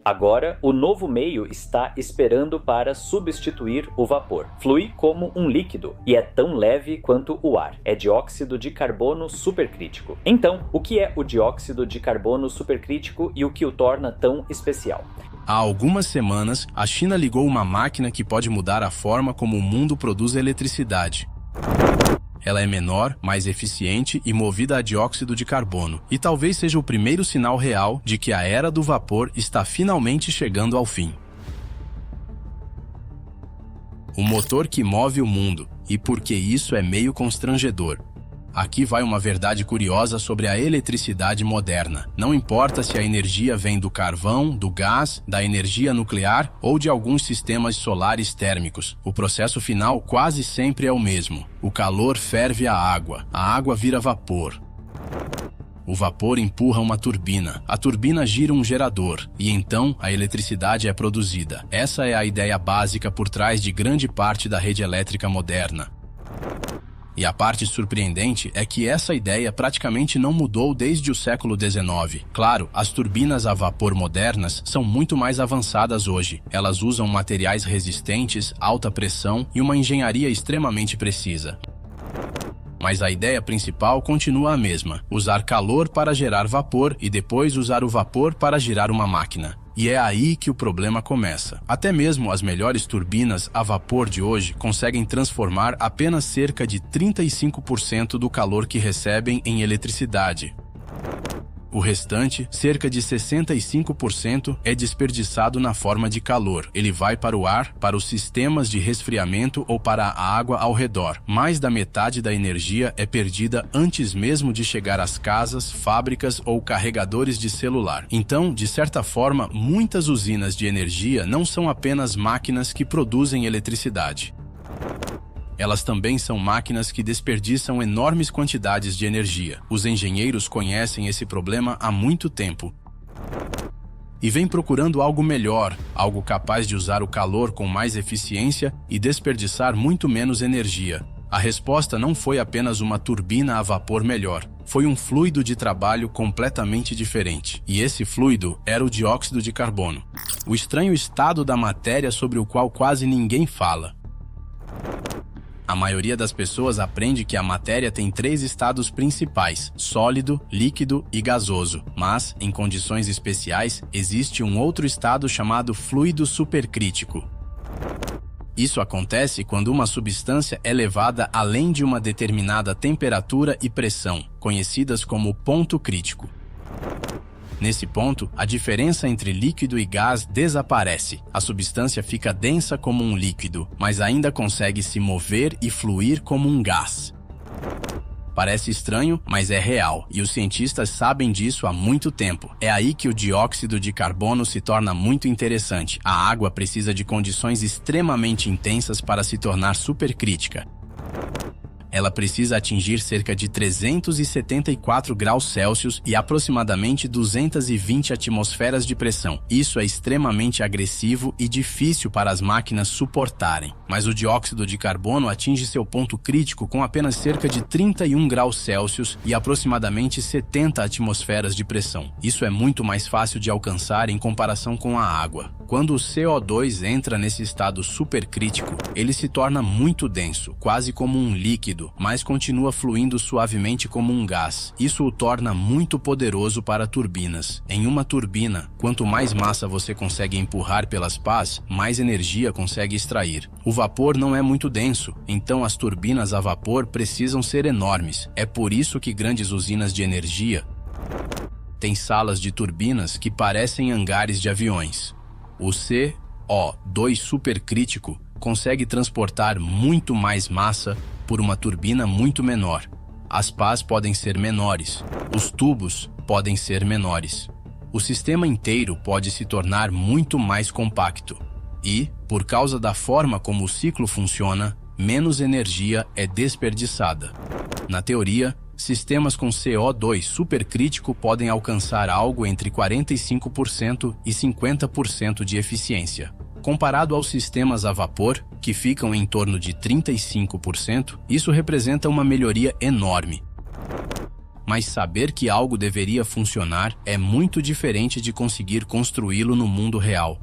Agora, o novo meio está esperando para substituir o vapor. Flui como um líquido e é tão leve quanto o ar. É dióxido de carbono supercrítico. Então, o que é o dióxido de carbono supercrítico e o que o torna tão especial? Há algumas semanas, a China ligou uma máquina que pode mudar a forma como o mundo produz eletricidade. Ela é menor, mais eficiente e movida a dióxido de carbono, e talvez seja o primeiro sinal real de que a era do vapor está finalmente chegando ao fim. O motor que move o mundo, e por que isso é meio constrangedor. Aqui vai uma verdade curiosa sobre a eletricidade moderna. Não importa se a energia vem do carvão, do gás, da energia nuclear ou de alguns sistemas solares térmicos. O processo final quase sempre é o mesmo. O calor ferve a água vira vapor. O vapor empurra uma turbina. A turbina gira um gerador e então a eletricidade é produzida. Essa é a ideia básica por trás de grande parte da rede elétrica moderna. E a parte surpreendente é que essa ideia praticamente não mudou desde o século XIX. Claro, as turbinas a vapor modernas são muito mais avançadas hoje. Elas usam materiais resistentes, alta pressão e uma engenharia extremamente precisa. Mas a ideia principal continua a mesma: usar calor para gerar vapor e depois usar o vapor para girar uma máquina. E é aí que o problema começa. Até mesmo as melhores turbinas a vapor de hoje conseguem transformar apenas cerca de 35% do calor que recebem em eletricidade. O restante, cerca de 65%, é desperdiçado na forma de calor. Ele vai para o ar, para os sistemas de resfriamento ou para a água ao redor. Mais da metade da energia é perdida antes mesmo de chegar às casas, fábricas ou carregadores de celular. Então, de certa forma, muitas usinas de energia não são apenas máquinas que produzem eletricidade. Elas também são máquinas que desperdiçam enormes quantidades de energia. Os engenheiros conhecem esse problema há muito tempo e vêm procurando algo melhor, algo capaz de usar o calor com mais eficiência e desperdiçar muito menos energia. A resposta não foi apenas uma turbina a vapor melhor, foi um fluido de trabalho completamente diferente. E esse fluido era o dióxido de carbono, o estranho estado da matéria sobre o qual quase ninguém fala. A maioria das pessoas aprende que a matéria tem 3 estados principais: sólido, líquido e gasoso. Mas, em condições especiais, existe um outro estado chamado fluido supercrítico. Isso acontece quando uma substância é levada além de uma determinada temperatura e pressão, conhecidas como ponto crítico. Nesse ponto, a diferença entre líquido e gás desaparece. A substância fica densa como um líquido, mas ainda consegue se mover e fluir como um gás. Parece estranho, mas é real, e os cientistas sabem disso há muito tempo. É aí que o dióxido de carbono se torna muito interessante. A água precisa de condições extremamente intensas para se tornar supercrítica. Ela precisa atingir cerca de 374 graus Celsius e aproximadamente 220 atmosferas de pressão. Isso é extremamente agressivo e difícil para as máquinas suportarem. Mas o dióxido de carbono atinge seu ponto crítico com apenas cerca de 31 graus Celsius e aproximadamente 70 atmosferas de pressão. Isso é muito mais fácil de alcançar em comparação com a água. Quando o CO2 entra nesse estado supercrítico, ele se torna muito denso, quase como um líquido, mas continua fluindo suavemente como um gás. Isso o torna muito poderoso para turbinas. Em uma turbina, quanto mais massa você consegue empurrar pelas pás, mais energia consegue extrair. O vapor não é muito denso, então as turbinas a vapor precisam ser enormes. É por isso que grandes usinas de energia têm salas de turbinas que parecem hangares de aviões. O CO2 supercrítico consegue transportar muito mais massa por uma turbina muito menor. As pás podem ser menores, os tubos podem ser menores. O sistema inteiro pode se tornar muito mais compacto. E, por causa da forma como o ciclo funciona, menos energia é desperdiçada. Na teoria, sistemas com CO2 supercrítico podem alcançar algo entre 45% e 50% de eficiência. Comparado aos sistemas a vapor, que ficam em torno de 35%, isso representa uma melhoria enorme. mas saber que algo deveria funcionar é muito diferente de conseguir construí-lo no mundo real.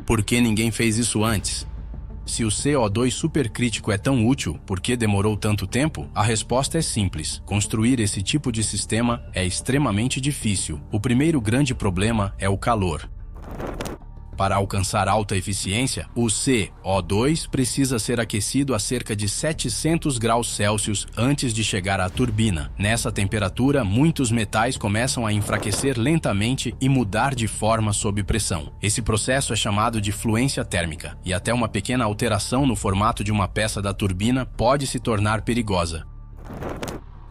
Por que ninguém fez isso antes? Se o CO2 supercrítico é tão útil, por que demorou tanto tempo? A resposta é simples. Construir esse tipo de sistema é extremamente difícil. O primeiro grande problema é o calor. Para alcançar alta eficiência, o CO2 precisa ser aquecido a cerca de 700 graus Celsius antes de chegar à turbina. Nessa temperatura, muitos metais começam a enfraquecer lentamente e mudar de forma sob pressão. Esse processo é chamado de fluência térmica, e até uma pequena alteração no formato de uma peça da turbina pode se tornar perigosa.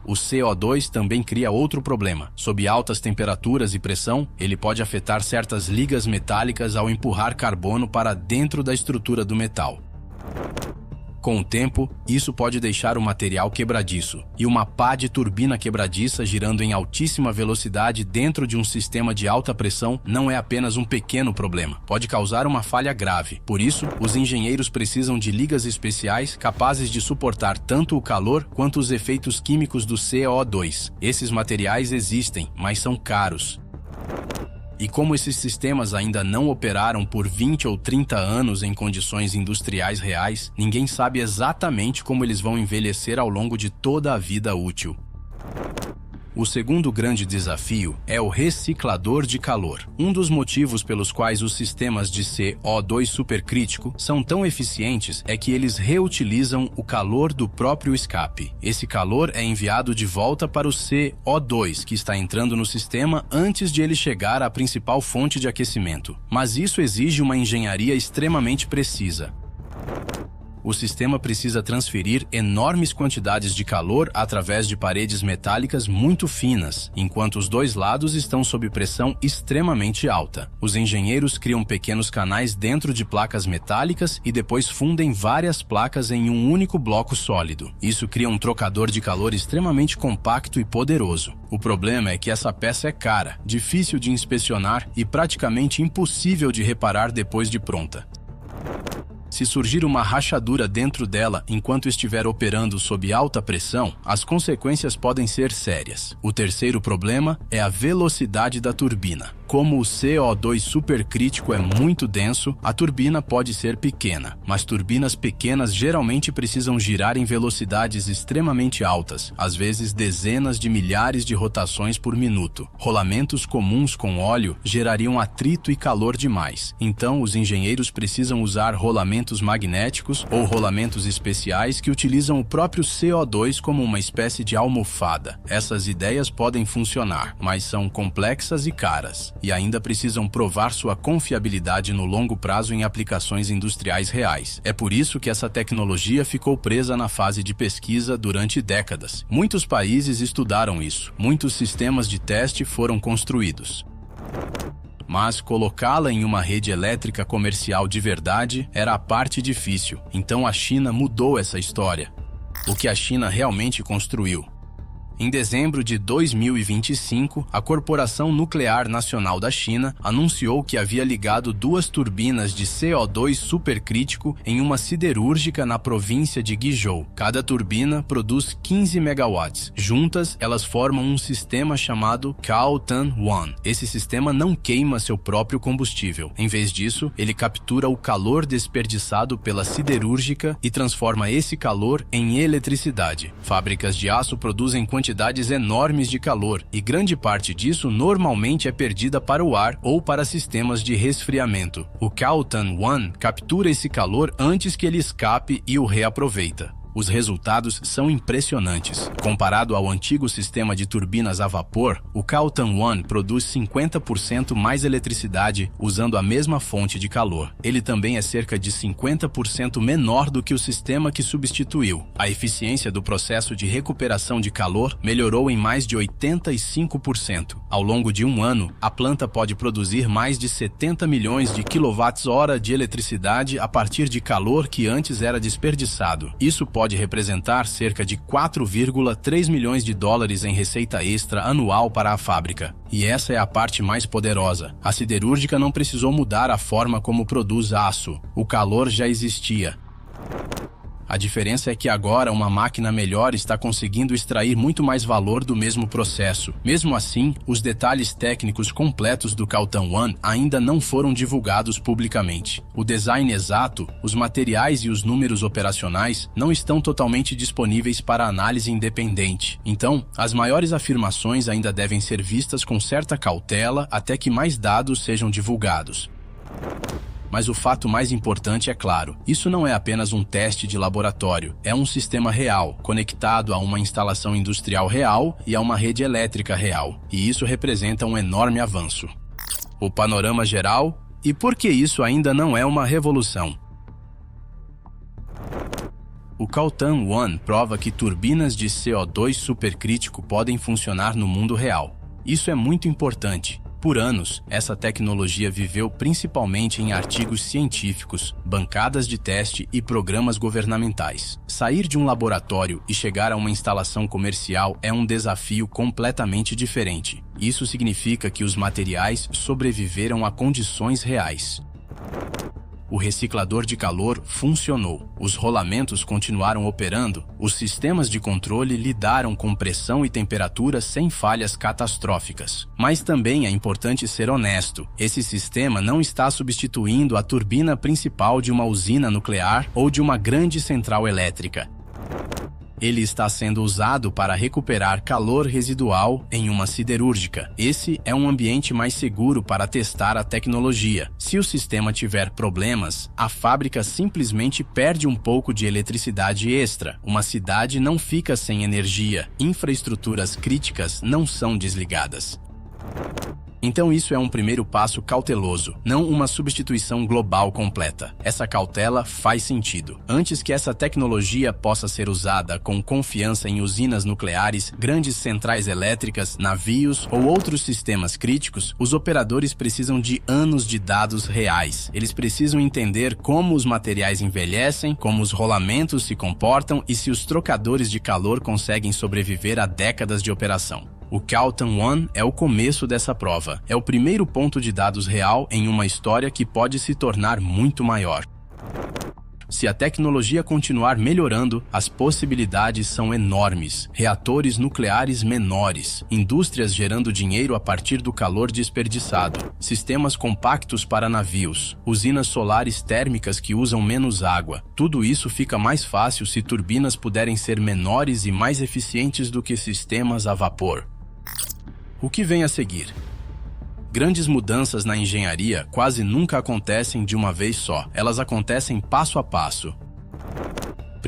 O CO2 também cria outro problema. Sob altas temperaturas e pressão, ele pode afetar certas ligas metálicas ao empurrar carbono para dentro da estrutura do metal. Com o tempo, isso pode deixar o material quebradiço, e uma pá de turbina quebradiça girando em altíssima velocidade dentro de um sistema de alta pressão não é apenas um pequeno problema, pode causar uma falha grave. Por isso, os engenheiros precisam de ligas especiais capazes de suportar tanto o calor quanto os efeitos químicos do CO2. Esses materiais existem, mas são caros. E como esses sistemas ainda não operaram por 20 ou 30 anos em condições industriais reais, ninguém sabe exatamente como eles vão envelhecer ao longo de toda a vida útil. O segundo grande desafio é o reciclador de calor. Um dos motivos pelos quais os sistemas de CO2 supercrítico são tão eficientes é que eles reutilizam o calor do próprio escape. Esse calor é enviado de volta para o CO2 que está entrando no sistema antes de ele chegar à principal fonte de aquecimento. Mas isso exige uma engenharia extremamente precisa. O sistema precisa transferir enormes quantidades de calor através de paredes metálicas muito finas, enquanto os dois lados estão sob pressão extremamente alta. Os engenheiros criam pequenos canais dentro de placas metálicas e depois fundem várias placas em um único bloco sólido. Isso cria um trocador de calor extremamente compacto e poderoso. O problema é que essa peça é cara, difícil de inspecionar e praticamente impossível de reparar depois de pronta. Se surgir uma rachadura dentro dela enquanto estiver operando sob alta pressão, as consequências podem ser sérias. O terceiro problema é a velocidade da turbina. Como o CO2 supercrítico é muito denso, a turbina pode ser pequena, mas turbinas pequenas geralmente precisam girar em velocidades extremamente altas, às vezes dezenas de milhares de rotações por minuto. Rolamentos comuns com óleo gerariam atrito e calor demais, então os engenheiros precisam usar rolamentos magnéticos ou rolamentos especiais que utilizam o próprio CO2 como uma espécie de almofada. Essas ideias podem funcionar, mas são complexas e caras, e ainda precisam provar sua confiabilidade no longo prazo em aplicações industriais reais. É por isso que essa tecnologia ficou presa na fase de pesquisa durante décadas. Muitos países estudaram isso, muitos sistemas de teste foram construídos. Mas colocá-la em uma rede elétrica comercial de verdade era a parte difícil. Então a China mudou essa história. O que a China realmente construiu. Em dezembro de 2025, a Corporação Nuclear Nacional da China anunciou que havia ligado 2 turbinas de CO2 supercrítico em uma siderúrgica na província de Guizhou. Cada turbina produz 15 megawatts. Juntas, elas formam um sistema chamado Caotan-1. Esse sistema não queima seu próprio combustível. Em vez disso, ele captura o calor desperdiçado pela siderúrgica e transforma esse calor em eletricidade. Fábricas de aço produzem quantidades enormes de calor, e grande parte disso normalmente é perdida para o ar ou para sistemas de resfriamento. O Caotan-1 captura esse calor antes que ele escape e o reaproveita. Os resultados são impressionantes. Comparado ao antigo sistema de turbinas a vapor, o Caotan-1 produz 50% mais eletricidade usando a mesma fonte de calor. Ele também é cerca de 50% menor do que o sistema que substituiu. A eficiência do processo de recuperação de calor melhorou em mais de 85%. Ao longo de um ano, a planta pode produzir mais de 70 milhões de kWh de eletricidade a partir de calor que antes era desperdiçado. Isso pode representar cerca de 4,3 milhões de dólares em receita extra anual para a fábrica. E essa é a parte mais poderosa. A siderúrgica não precisou mudar a forma como produz aço. O calor já existia. A diferença é que agora uma máquina melhor está conseguindo extrair muito mais valor do mesmo processo. Mesmo assim, os detalhes técnicos completos do Caltan One ainda não foram divulgados publicamente. O design exato, os materiais e os números operacionais não estão totalmente disponíveis para análise independente. Então, as maiores afirmações ainda devem ser vistas com certa cautela até que mais dados sejam divulgados. Mas o fato mais importante é claro, isso não é apenas um teste de laboratório, é um sistema real, conectado a uma instalação industrial real e a uma rede elétrica real, e isso representa um enorme avanço. O panorama geral, e por que isso ainda não é uma revolução? O Caltan One prova que turbinas de CO2 supercrítico podem funcionar no mundo real. Isso é muito importante. Por anos, essa tecnologia viveu principalmente em artigos científicos, bancadas de teste e programas governamentais. Sair de um laboratório e chegar a uma instalação comercial é um desafio completamente diferente. Isso significa que os materiais sobreviveram a condições reais. O reciclador de calor funcionou, os rolamentos continuaram operando, os sistemas de controle lidaram com pressão e temperatura sem falhas catastróficas. Mas também é importante ser honesto, esse sistema não está substituindo a turbina principal de uma usina nuclear ou de uma grande central elétrica. Ele está sendo usado para recuperar calor residual em uma siderúrgica. Esse é um ambiente mais seguro para testar a tecnologia. Se o sistema tiver problemas, a fábrica simplesmente perde um pouco de eletricidade extra. Uma cidade não fica sem energia. Infraestruturas críticas não são desligadas. Então isso é um primeiro passo cauteloso, não uma substituição global completa. Essa cautela faz sentido. Antes que essa tecnologia possa ser usada com confiança em usinas nucleares, grandes centrais elétricas, navios ou outros sistemas críticos, os operadores precisam de anos de dados reais. Eles precisam entender como os materiais envelhecem, como os rolamentos se comportam e se os trocadores de calor conseguem sobreviver a décadas de operação. O Caltan One é o começo dessa prova. É o primeiro ponto de dados real em uma história que pode se tornar muito maior. Se a tecnologia continuar melhorando, as possibilidades são enormes. Reatores nucleares menores, indústrias gerando dinheiro a partir do calor desperdiçado, sistemas compactos para navios, usinas solares térmicas que usam menos água. Tudo isso fica mais fácil se turbinas puderem ser menores e mais eficientes do que sistemas a vapor. O que vem a seguir? Grandes mudanças na engenharia quase nunca acontecem de uma vez só. Elas acontecem passo a passo.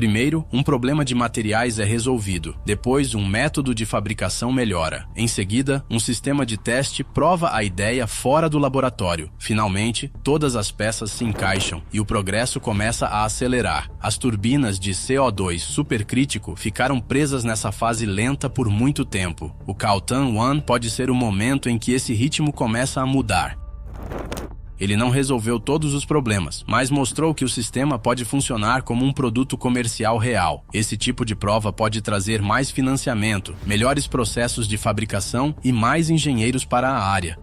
Primeiro, um problema de materiais é resolvido. Depois, um método de fabricação melhora. Em seguida, um sistema de teste prova a ideia fora do laboratório. Finalmente, todas as peças se encaixam e o progresso começa a acelerar. As turbinas de CO2 supercrítico ficaram presas nessa fase lenta por muito tempo. O Caltan One pode ser o momento em que esse ritmo começa a mudar. Ele não resolveu todos os problemas, mas mostrou que o sistema pode funcionar como um produto comercial real. Esse tipo de prova pode trazer mais financiamento, melhores processos de fabricação e mais engenheiros para a área.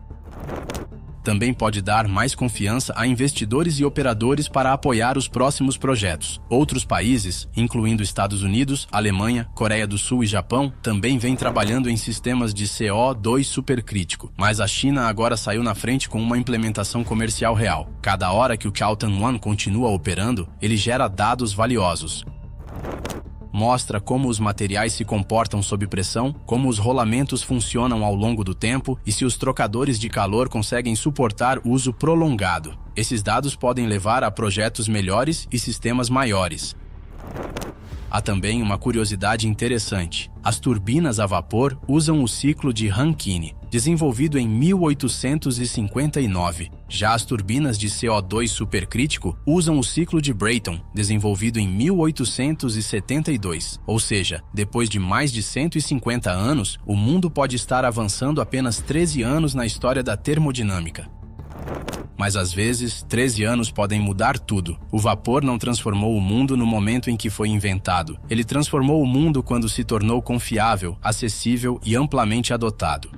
Também pode dar mais confiança a investidores e operadores para apoiar os próximos projetos. Outros países, incluindo Estados Unidos, Alemanha, Coreia do Sul e Japão, também vêm trabalhando em sistemas de CO2 supercrítico, mas a China agora saiu na frente com uma implementação comercial real. Cada hora que o Caltan One continua operando, ele gera dados valiosos. Mostra como os materiais se comportam sob pressão, como os rolamentos funcionam ao longo do tempo e se os trocadores de calor conseguem suportar uso prolongado. Esses dados podem levar a projetos melhores e sistemas maiores. Há também uma curiosidade interessante. As turbinas a vapor usam o ciclo de Rankine, desenvolvido em 1859. Já as turbinas de CO2 supercrítico usam o ciclo de Brayton, desenvolvido em 1872. Ou seja, depois de mais de 150 anos, o mundo pode estar avançando apenas 13 anos na história da termodinâmica. Mas às vezes, 13 anos podem mudar tudo. O vapor não transformou o mundo no momento em que foi inventado. Ele transformou o mundo quando se tornou confiável, acessível e amplamente adotado.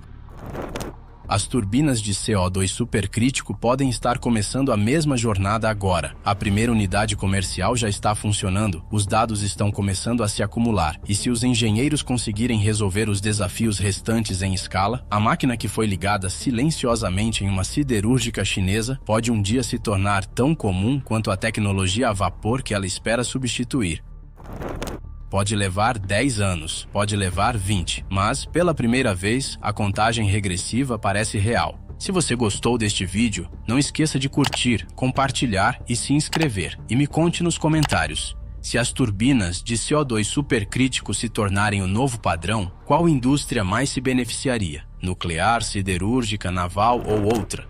As turbinas de CO2 supercrítico podem estar começando a mesma jornada agora. A primeira unidade comercial já está funcionando, os dados estão começando a se acumular, e se os engenheiros conseguirem resolver os desafios restantes em escala, a máquina que foi ligada silenciosamente em uma siderúrgica chinesa pode um dia se tornar tão comum quanto a tecnologia a vapor que ela espera substituir. Pode levar 10 anos, pode levar 20, mas, pela primeira vez, a contagem regressiva parece real. Se você gostou deste vídeo, não esqueça de curtir, compartilhar e se inscrever. E me conte nos comentários, se as turbinas de CO2 supercrítico se tornarem o novo padrão, qual indústria mais se beneficiaria? Nuclear, siderúrgica, naval ou outra?